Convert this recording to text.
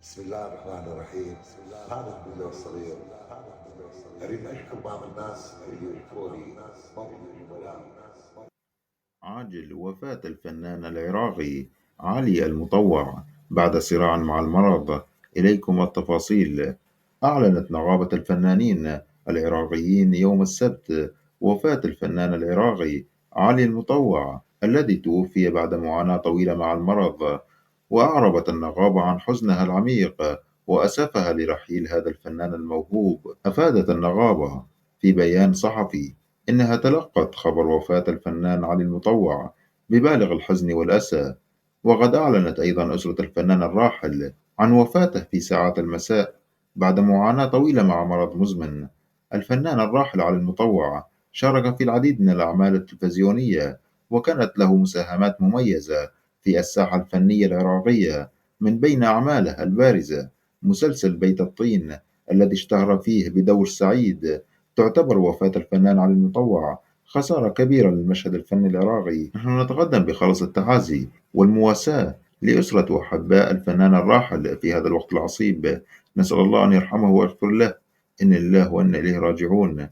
بسم الله الرحمن الرحيم. هذا البنية الصغير أريد أشكر بعض الناس اللي يحكولي فضل الزملاء. عاجل وفاة الفنان العراقي علي المطوع بعد صراع مع المرض. إليكم التفاصيل. أعلنت نقابة الفنانين العراقيين يوم السبت وفاة الفنان العراقي علي المطوع الذي توفي بعد معاناة طويلة مع المرض. وأعربت النقابة عن حزنها العميق وأسفها لرحيل هذا الفنان الموهوب. أفادت النقابة في بيان صحفي إنها تلقت خبر وفاة الفنان علي المطوع ببالغ الحزن والأسى. وقد أعلنت أيضا أسرة الفنان الراحل عن وفاته في ساعات المساء بعد معاناة طويلة مع مرض مزمن. الفنان الراحل علي المطوع شارك في العديد من الأعمال التلفزيونية، وكانت له مساهمات مميزة في الساحة الفنية العراقية. من بين أعماله البارزة مسلسل بيت الطين الذي اشتهر فيه بدور سعيد. تعتبر وفاة الفنان علي المطوع خسارة كبيرة للمشهد الفني العراقي. نحن نتقدم بخالص التعازي والمواساة لأسرة وأحباء الفنان الراحل في هذا الوقت العصيب. نسأل الله أن يرحمه ويغفر له. إن الله وإنا إليه راجعون.